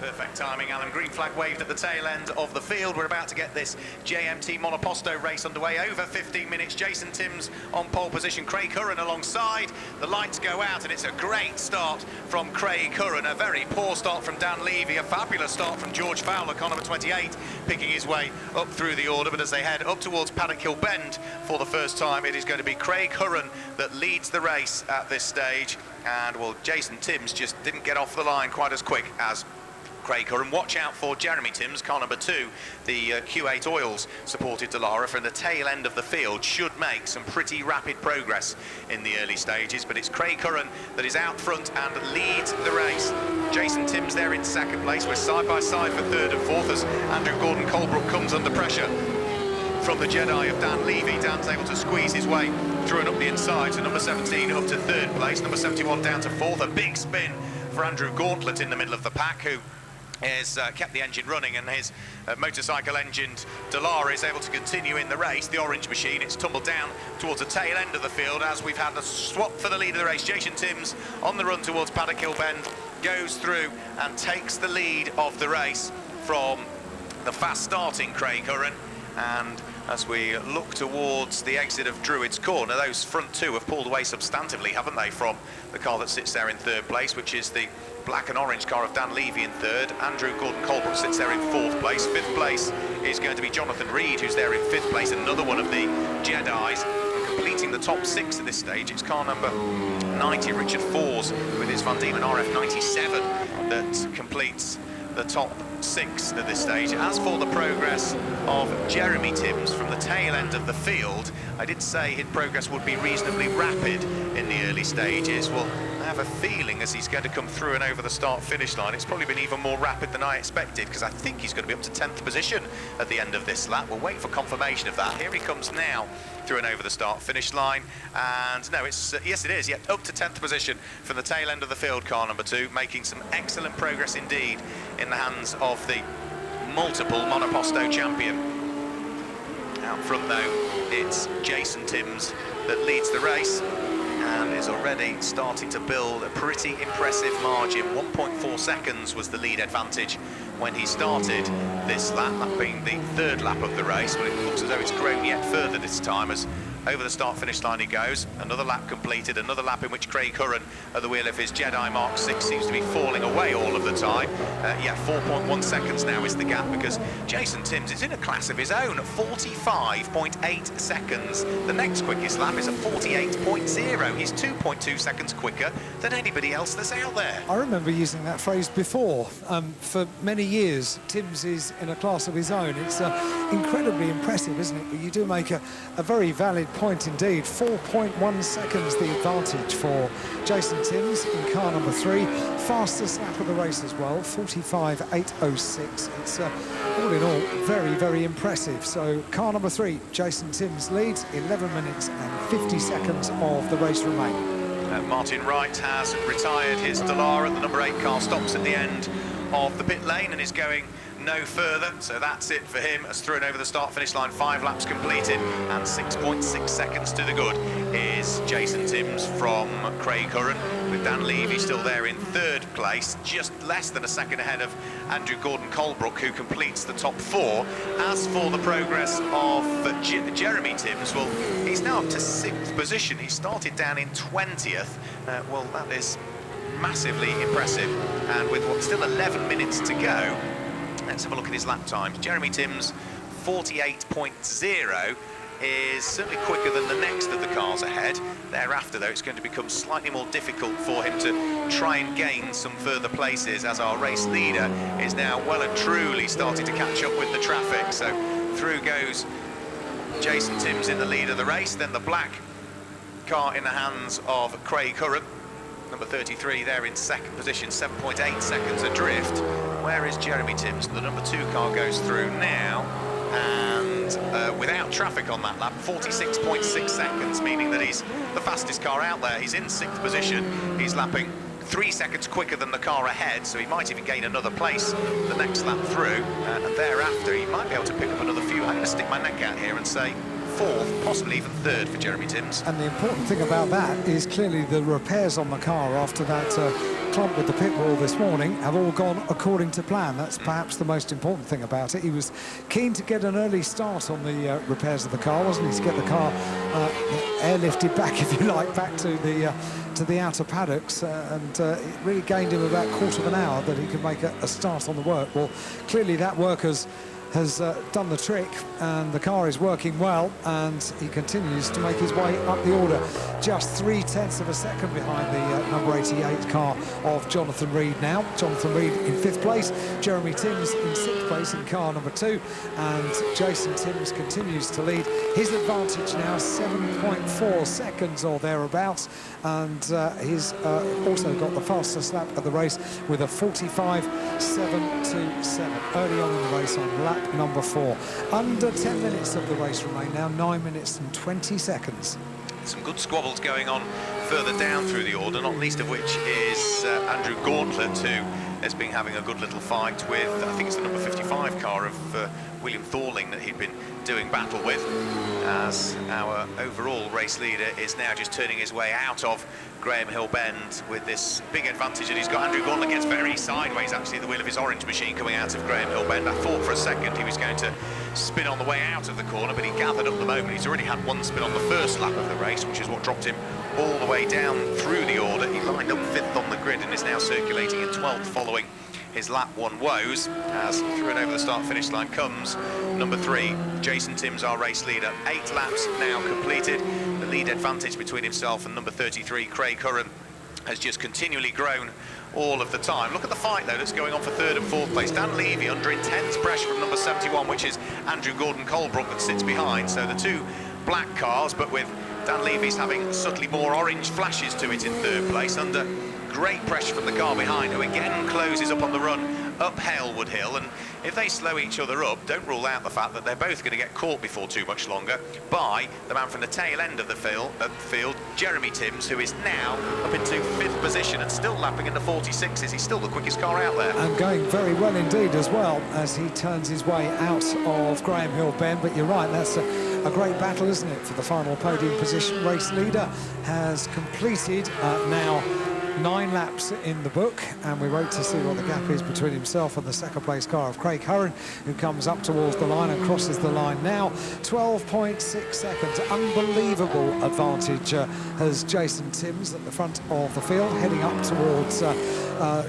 Perfect timing, Alan. Green flag waved at the tail end of the field. We're about to get this JMT Monoposto race underway. Over 15 minutes. Jason Timms on pole position. Craig Curran alongside. The lights go out, and it's a great start from Craig Curran. A very poor start from Dan Levy. A fabulous start from George Fowler, car number 28, picking his way up through the order. But as they head up towards Paddock Hill Bend for the first time, it is going to be Craig Curran that leads the race at this stage. And, well, Jason Timms just didn't get off the line quite as quick as Craig Curran. Watch out for Jeremy Timms, car number 2, the Q8 Oils supported Dallara from the tail end of the field. Should make some pretty rapid progress in the early stages, but it's Craig Curran that is out front and leads the race. Jason Timms there in second place. We're side by side for third and fourth as Andrew Gordon-Colebrook comes under pressure from the Jedi of Dan Levy. Dan's able to squeeze his way through and up the inside, so number 17 up to third place, number 71 down to fourth. A big spin for Andrew Gauntlet in the middle of the pack, who has kept the engine running, and his motorcycle-engined Dallara is able to continue in the race. The orange machine, it's tumbled down towards the tail end of the field as we've had a swap for the lead of the race. Jason Timms on the run towards Paddock Hill Bend, goes through and takes the lead of the race from the fast-starting Craig Curran. And as we look towards the exit of Druids Corner, those front two have pulled away substantively, haven't they, from the car that sits there in third place, which is the black and orange car of Dan Levy in third. Andrew Gordon-Colebrook sits there in fourth place. Fifth place is going to be Jonathan Reed, who's there in fifth place, another one of the Jedis. Completing the top 6 at this stage, it's car number 90, Richard Fours, with his Van Diemen RF97, that completes the top 6 at this stage. As for the progress of Jeremy Timms from the tail end of the field, I did say his progress would be reasonably rapid in the early stages. Well, I have a feeling as he's going to come through and over the start-finish line, it's probably been even more rapid than I expected, because I think he's going to be up to 10th position at the end of this lap. We'll wait for confirmation of that. Here he comes now through and over the start-finish line, and no, it's yes, it is, yeah, up to 10th position from the tail end of the field, car number 2, making some excellent progress indeed in the hands of the multiple Monoposto champion. Out front though, it's Jason Timms that leads the race and is already starting to build a pretty impressive margin. 1.4 seconds was the lead advantage when he started this lap, that being the third lap of the race. But it looks as though it's grown yet further this time as over the start-finish line he goes. Another lap completed, another lap in which Craig Curran at the wheel of his Jedi Mark 6 seems to be falling away all of the time. Yeah, 4.1 seconds now is the gap, because Jason Timms is in a class of his own at 45.8 seconds. The next quickest lap is at 48.0. He's 2.2 seconds quicker than anybody else that's out there. I remember using that phrase before. For many years, Timms is in a class of his own. It's incredibly impressive, isn't it? But you do make a very valid point indeed. 4.1 seconds the advantage for Jason Timms in car number 3. Fastest lap of the race as well, 45.806. It's all in all very, very impressive. So car number 3, Jason Timms leads. 11 minutes and 50 seconds of the race remain. Martin Wright has retired his Dallara. The number 8 car stops at the end of the pit lane and is going no further, so that's it for him. As thrown over the start-finish line, 5 laps completed and 6.6 seconds to the good is Jason Timms from Craig Curran, with Dan Levy still there in third place, just less than a second ahead of Andrew Gordon-Colebrook, who completes the top 4. As for the progress of Jeremy Timms, well, he's now up to 6th position. He started down in 20th. Well, that is massively impressive, and with what's still 11 minutes to go, let's have a look at his lap times. Jeremy Timms, 48.0, is certainly quicker than the next of the cars ahead. Thereafter, though, it's going to become slightly more difficult for him to try and gain some further places, as our race leader is now well and truly starting to catch up with the traffic. So through goes Jason Timms in the lead of the race, then the black car in the hands of Craig Curran. Number 33 there in second position, 7.8 seconds adrift. Where is Jeremy Timms? The number 2 car goes through now, and without traffic on that lap, 46.6 seconds, meaning that he's the fastest car out there. He's in 6th position. He's lapping 3 seconds quicker than the car ahead, so he might even gain another place the next lap through, and thereafter he might be able to pick up another few. I'm going to stick my neck out here and say 4th, possibly even 3rd for Jeremy Timms. And the important thing about that is clearly the repairs on the car after that clumped with the pit wall this morning have all gone according to plan. That's perhaps the most important thing about it. He was keen to get an early start on the repairs of the car, wasn't he, to get the car airlifted back, if you like, back to the outer paddocks, and it really gained him about a quarter of an hour that he could make a start on the work. Well, clearly that work has done the trick, and the car is working well, and he continues to make his way up the order, just 0.3 of a second behind the number 88 car of Jonathan Reed now. Jonathan Reed in 5th place, Jeremy Timms in 6th place in car number 2, and Jason Timms continues to lead. His advantage now 7.4 seconds or thereabouts, and he's also got the fastest lap of the race with a 45.727 early on in the race on lap number 4. Under 10 minutes of the race remain now, 9 minutes and 20 seconds. Some good squabbles going on further down through the order, not least of which is Andrew Gauntlet, who has been having a good little fight with, I think it's the number 55 car of William Thorling that he'd been doing battle with, as our overall race leader is now just turning his way out of Graham Hill Bend with this big advantage that he's got. Andrew Gauntlet gets very sideways actually at the wheel of his orange machine coming out of Graham Hill Bend. I thought for a second he was going to spin on the way out of the corner, but he gathered up the moment. He's already had one spin on the first lap of the race, which is what dropped him all the way down through the order. He lined up 5th on the grid and is now circulating in 12th following his lap 1 woes, as through and over the start-finish line comes number 3, Jason Timms, our race leader. 8 laps now completed. The lead advantage between himself and number 33, Craig Curran, has just continually grown all of the time. Look at the fight, though, that's going on for 3rd and 4th place. Dan Levy under intense pressure from number 71, which is Andrew Gordon Colebrook, that sits behind. So the 2 black cars, but with Dan Levy's having subtly more orange flashes to it in 3rd place, under great pressure from the car behind, who again closes up on the run up Halewood Hill. And if they slow each other up, don't rule out the fact that they're both going to get caught before too much longer by the man from the tail end of the field, Jeremy Timms, who is now up into 5th position and still lapping in the 46s. He's still the quickest car out there. And going very well indeed as well as he turns his way out of Graham Hill Bend. But you're right, that's a great battle, isn't it, for the final podium position. Race leader has completed now 9 laps in the book, and we wait to see what the gap is between himself and the 2nd place car of Craig Curran, who comes up towards the line and crosses the line now. 12.6 seconds, unbelievable advantage has Jason Timms at the front of the field, heading up towards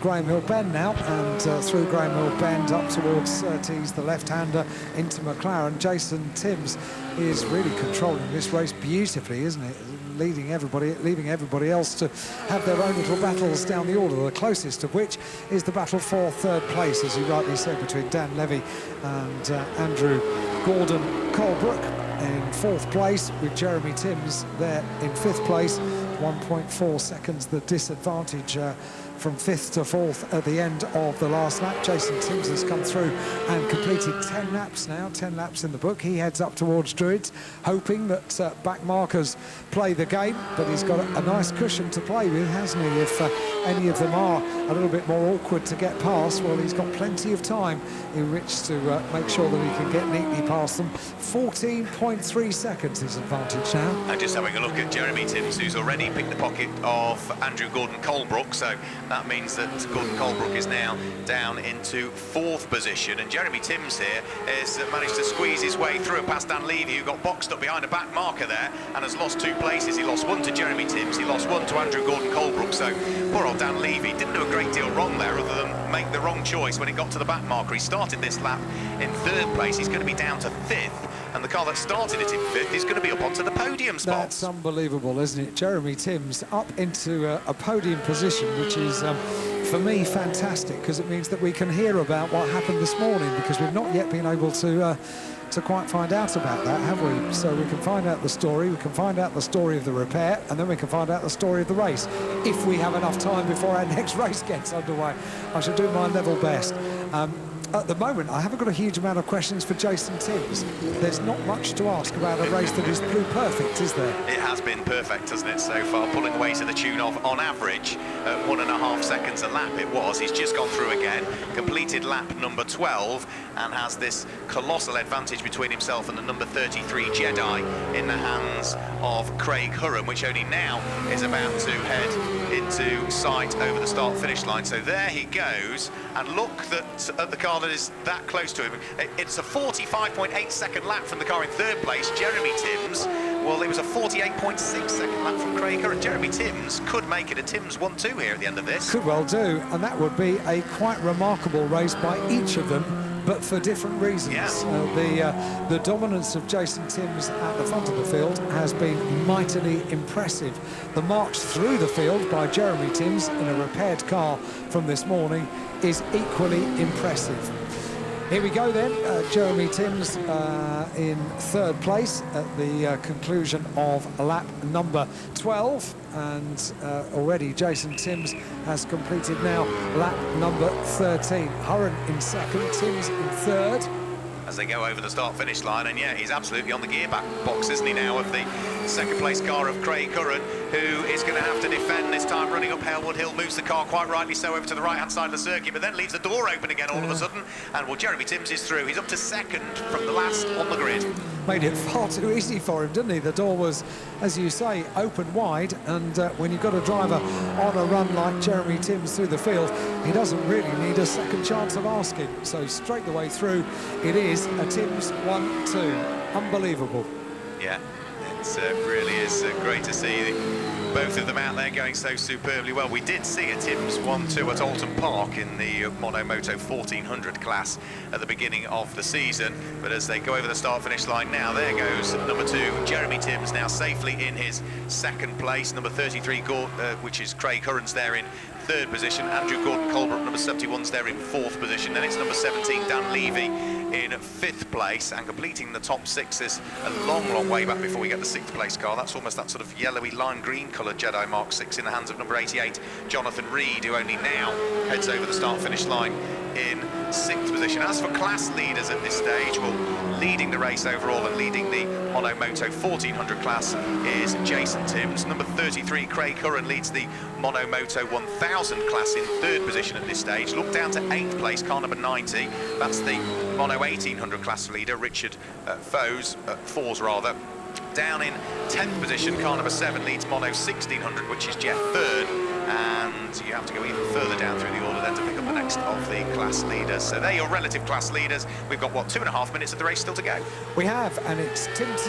Graham Hill Bend now, and through Graham Hill Bend up towards Surtees, the left-hander, into McLaren. Jason Timms is really controlling this race beautifully, isn't it? Leaving everybody else to have their own little battles down the order, the closest of which is the battle for 3rd place, as you rightly said, between Dan Levy and Andrew Gordon Colebrook in 4th place, with Jeremy Timms there in 5th place. 1.4 seconds the disadvantage from 5th to 4th at the end of the last lap. Jason Timms has come through and completed 10 laps now, 10 laps in the book. He heads up towards Druids, hoping that back markers play the game, but he's got a nice cushion to play with, hasn't he? If any of them are a little bit more awkward to get past, well, he's got plenty of time in which to make sure that he can get neatly past them. 14.3 seconds his advantage now. And just having a look at Jeremy Timms, who's already picked the pocket of Andrew Gordon Colebrook, so that means that Gordon Colebrook is now down into 4th position, and Jeremy Timms here has managed to squeeze his way through and past Dan Levy, who got boxed up behind a back marker there and has lost 2 places. He lost 1 to Jeremy Timms, he lost 1 to Andrew Gordon Colebrook, so poor old Dan Levy didn't do a great deal wrong there other than make the wrong choice when it got to the back marker. He started this lap in 3rd place, he's going to be down to 5th, and the car that started it in 5th is going to be up onto the podium spots. That's unbelievable, isn't it? Jeremy Timms up into a podium position, which is for me fantastic, because it means that we can hear about what happened this morning, because we've not yet been able to quite find out about that, have we? So we can find out the story, we can find out the story of the repair, and then we can find out the story of the race, if we have enough time before our next race gets underway. I shall do my level best. At the moment, I haven't got a huge amount of questions for Jason Timms. There's not much to ask about a race that is blue perfect, is there? It has been perfect, hasn't it, so far, pulling away to the tune of, on average, 1.5 seconds a lap it was. He's just gone through again, completed lap number 12, and has this colossal advantage between himself and the number 33 Jedi in the hands of Craig Curran, which only now is about to head into into sight over the start-finish line. So there he goes, and look at the car that is that close to him. It's a 45.8 second lap from the car in third place, Jeremy Timms. Well, it was a 48.6 second lap from Craig Curran. Jeremy Timms could make it a Timms 1-2 here at the end of this. Could well do, and that would be a quite remarkable race by each of them, but for different reasons. Yeah. The dominance of Jason Timms at the front of the field has been mightily impressive. The march through the field by Jeremy Timms in a repaired car from this morning is equally impressive. Here we go then, Jeremy Timms in third place at the conclusion of lap number 12, and already Jason Timms has completed now lap number 13. Hurren in second, Timms in third. As they go over the start-finish line, and yeah, he's absolutely on the gearbox, isn't he now, of the second-place car of Craig Curran, who is going to have to defend this time running up Halewood Hill, moves the car quite rightly so over to the right-hand side of the circuit, but then leaves the door open again all of a sudden, and well, Jeremy Timms is through. He's up to second from the last on the grid. Made it far too easy for him, didn't he? The door was, as you say, open wide, and when you've got a driver on a run like Jeremy Timms through the field, he doesn't really need a second chance of asking. So straight the way through, it is a Timms 1-2. Unbelievable. Yeah, it really is great to see both of them out there going so superbly well. We did see a Timms 1-2 at Alton Park in the Monomoto 1400 class at the beginning of the season, but as they go over the start-finish line now, there goes number 2, Jeremy Timms, now safely in his second place. Number 33, which is Craig Curran's there in third position. Andrew Gordon-Colbrook, number 71's there in fourth position. Then it's number 17, Dan Levy, in fifth place, and completing the top 6 is a long way back before we get the 6th place car. That's almost that sort of yellowy lime green coloured Jedi Mark 6 in the hands of number 88, Jonathan Reed, who only now heads over the start-finish line in 6th position. As for class leaders at this stage, well, leading the race overall and leading the Monomoto 1400 class is Jason Timms. Number 33, Craig Curran, leads the Monomoto 1000 class in third position at this stage. Look down to 8th place, car number 90. That's the Mono 1800 class leader, Richard Fours rather. Down in 10th position, car number 7 leads Mono 1600, which is Jeff Byrne, and you have to go even further down through the order then to pick up the next of the class leaders. So they're your relative class leaders. We've got, what, 2.5 minutes of the race still to go? We have, and it's Timms,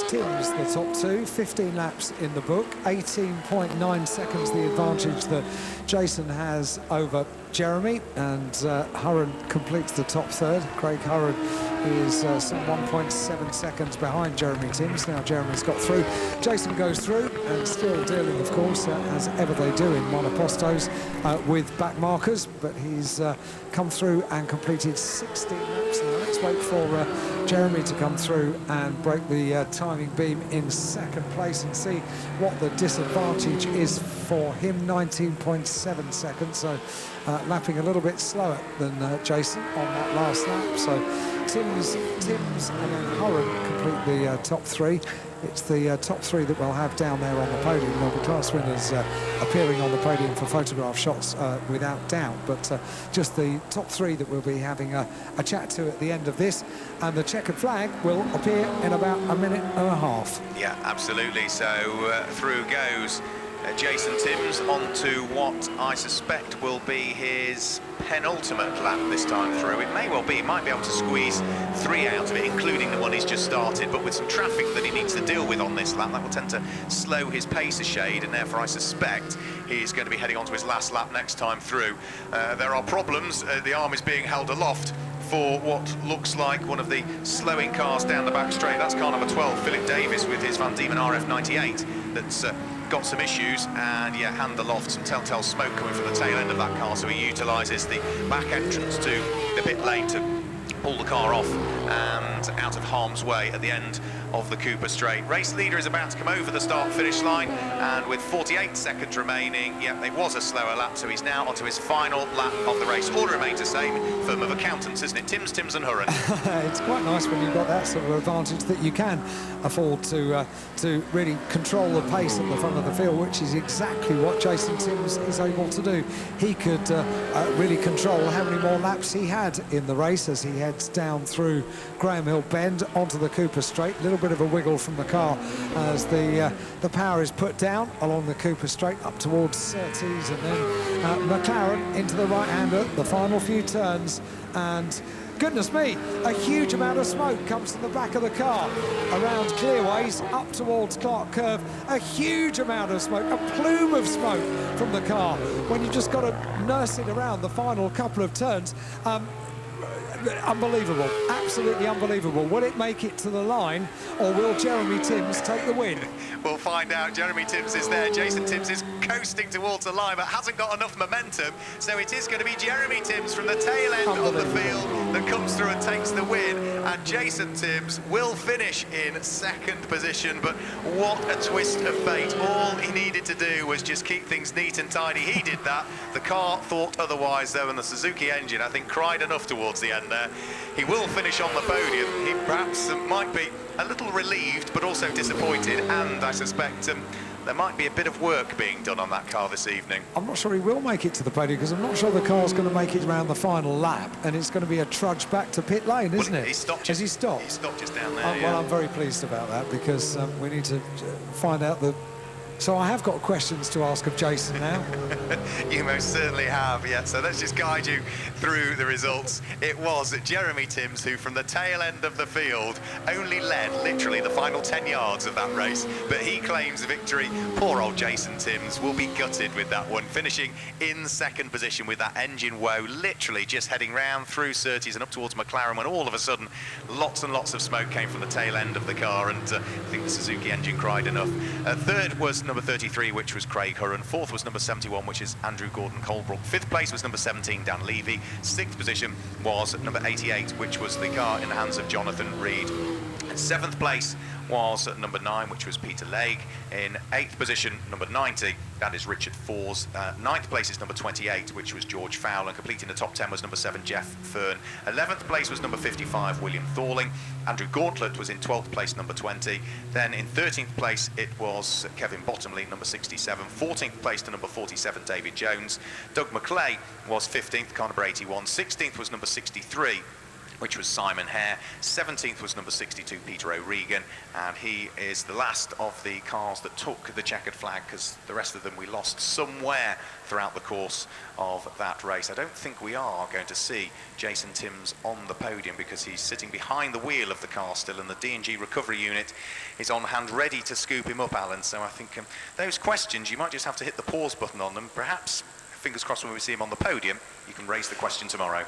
the top 2, 15 laps in the book, 18.9 seconds the advantage that Jason has over Jeremy, and Hurren completes the top third. Craig Hurren is some 1.7 seconds behind Jeremy Timms. Now Jeremy's got through. Jason goes through, and still dealing, of course, as ever they do in Monopostos, with back markers, but he's come through and completed 16 laps. Now let's wait for Jeremy to come through and break the timing beam in second place and see what the disadvantage is for him. 19.7 seconds, so lapping a little bit slower than Jason on that last lap. So Timms and then Hurren complete the top 3. It's the top 3 that we'll have down there on the podium. There'll be class winners appearing on the podium for photograph shots without doubt, but just the top 3 that we'll be having a chat to at the end of this, and the checkered flag will appear in about a minute and a half. Yeah, absolutely. So through goes Jason Timms onto what I suspect will be his penultimate lap this time through. It may well be, he might be able to squeeze 3 out of it, including the one he's just started, but with some traffic that he needs to deal with on this lap, that will tend to slow his pace a shade, and therefore I suspect he's going to be heading on to his last lap next time through. There are problems. The arm is being held aloft for what looks like one of the slowing cars down the back straight. That's car number 12, Philip Davis, with his Van Diemen RF98, that's got some issues, and yeah, hand aloft, some telltale smoke coming from the tail end of that car, so he utilises the back entrance to the pit lane to pull the car off and out of harm's way at the end of the Cooper Straight. Race leader is about to come over the start-finish line, and with 48 seconds remaining, yeah, it was a slower lap, so he's now onto his final lap of the race. All remains the same, firm of accountants, isn't it? Timms and Hurren. It's quite nice when you've got that sort of advantage that you can afford to really control the pace at the front of the field, which is exactly what Jason Timms is able to do. He could really control how many more laps he had in the race as he heads down through Graham Hill Bend onto the Cooper Straight. A little bit bit of a wiggle from the car as the power is put down along the Cooper straight up towards Surtees, and then McLaren into the right-hander, the final few turns, and goodness me, a huge amount of smoke comes from the back of the car around Clearways up towards Clark Curve. A huge amount of smoke, a plume of smoke from the car when you just got to nurse it around the final couple of turns. Unbelievable, absolutely unbelievable. Will it make it to the line, or will Jeremy Timms take the win? We'll find out. Jeremy Timms is there. Jason Timms is coasting towards the line, but hasn't got enough momentum. So it is going to be Jeremy Timms from the tail end of the field that comes through and takes the win. And Jason Timms will finish in second position. But what a twist of fate. All he needed to do was just keep things neat and tidy. He did that. The car thought otherwise, though, and the Suzuki engine, I think, cried enough towards the end there. He will finish on the podium. He perhaps might be a little relieved, but also disappointed, and I suspect there might be a bit of work being done on that car this evening. I'm not sure he will make it to the podium, because I'm not sure the car's going to make it around the final lap, and it's going to be a trudge back to pit lane, isn't it? He stopped. Has he stopped? He stopped just down there. Well, I'm very pleased about that, because we need to find out the... So I have got questions to ask of Jason now. You most certainly have, yeah. So let's just guide you through the results. It was Jeremy Timms who, from the tail end of the field, only led literally the final 10 yards of that race, but he claims victory. Poor old Jason Timms will be gutted with that one, finishing in second position with that engine woe, literally just heading round through Surtees and up towards McLaren, when all of a sudden lots and lots of smoke came from the tail end of the car, and I think the Suzuki engine cried enough. Third was number 33, which was Craig Hurren. Fourth was number 71, which is Andrew Gordon-Colebrook. Fifth place was number 17, Dan Levy. Sixth position was number 88, which was the car in the hands of Jonathan Reed. And seventh place was number 9, which was Peter Legge. In eighth position, number 90, that is Richard Fors. Ninth place is number 28, which was George Fowler. And completing the top 10 was number 7, Jeff Fern. 11th place was number 55, William Thorling. Andrew Gauntlet was in 12th place, number 20. Then in 13th place, it was Kevin Bottomley, number 67. 14th place to number 47, David Jones. Doug McClay was 15th, car number 81. 16th was number 63, which was Simon Hare. 17th was number 62, Peter O'Regan, and he is the last of the cars that took the checkered flag, because the rest of them we lost somewhere throughout the course of that race. I don't think we are going to see Jason Timms on the podium, because he's sitting behind the wheel of the car still, and the D&G recovery unit is on hand ready to scoop him up, Alan. So I think those questions, you might just have to hit the pause button on them. Perhaps, fingers crossed, when we see him on the podium, you can raise the question tomorrow.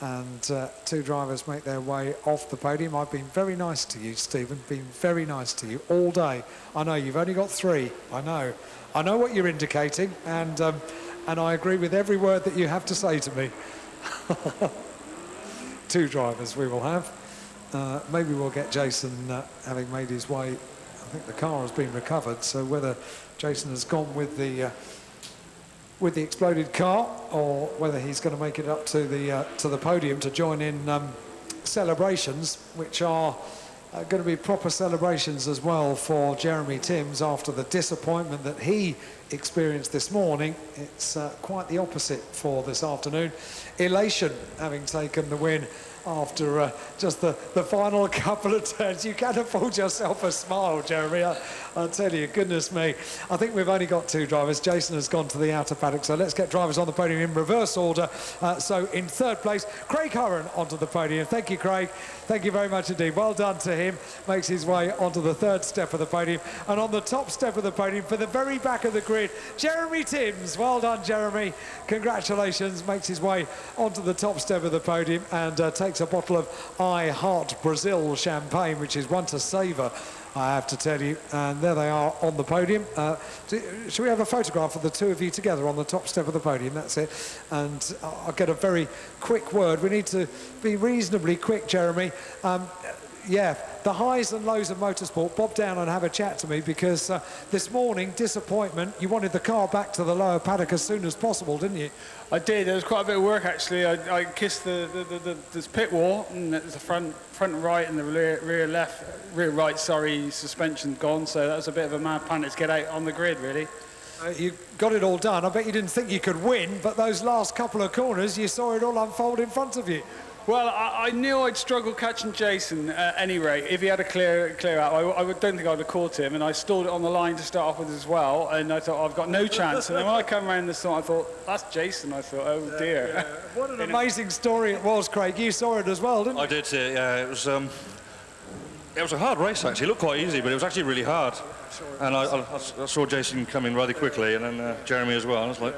And two drivers make their way off the podium. I've been very nice to you, Stephen, been very nice to you all day. I know you've only got 3, I know what you're indicating, and I agree with every word that you have to say to me. 2 drivers we will have. Maybe we'll get Jason having made his way. I think the car has been recovered, so whether Jason has gone with the exploded car, or whether he's going to make it up to the podium to join in celebrations, which are going to be proper celebrations as well for Jeremy Timms after the disappointment that he experienced this morning. It's quite the opposite for this afternoon. Elation, having taken the win after just the final couple of turns. You can't afford yourself a smile, Jeremy. I'll tell you, goodness me. I think we've only got 2 drivers. Jason has gone to the outer paddock, so let's get drivers on the podium in reverse order. So in third place, Craig Hurren onto the podium. Thank you, Craig. Thank you very much indeed. Well done to him. Makes his way onto the third step of the podium. And on the top step of the podium, for the very back of the grid, Jeremy Timms. Well done, Jeremy. Congratulations. Makes his way onto the top step of the podium and takes a bottle of I Heart Brazil champagne, which is one to savour, I have to tell you. And there they are on the podium. Shall we have a photograph of the 2 of you together on the top step of the podium? That's it. And I'll get a very quick word. We need to be reasonably quick, Jeremy. Yeah, the highs and lows of motorsport. Bob down and have a chat to me, because this morning, disappointment. You wanted the car back to the lower paddock as soon as possible, didn't you? I did. There was quite a bit of work, actually. I kissed this pit wall, and the front right and the rear right, suspension gone. So that was a bit of a mad panic to get out on the grid, really. You got it all done. I bet you didn't think you could win, but those last couple of corners, you saw it all unfold in front of you. Well, I knew I'd struggle catching Jason at any rate. If he had a clear out, don't think I'd have caught him. And I stalled it on the line to start off with as well. And I thought, I've got no chance. And then when I come around this time, I thought, that's Jason. I thought, oh dear. Yeah. What an amazing story it was, Craig. You saw it as well, didn't you? I did see it, yeah. It was a hard race, actually. It looked quite easy, but it was actually really hard. And I saw Jason come in rather quickly, and then Jeremy as well. And I was like,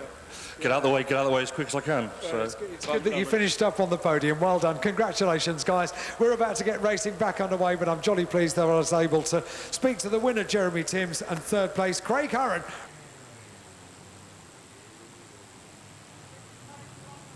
get out of the way as quick as I can. So it's good that you finished up on the podium. Well done. Congratulations, guys. We're about to get racing back underway, but I'm jolly pleased that I was able to speak to the winner, Jeremy Timms, and third place, Craig Curran.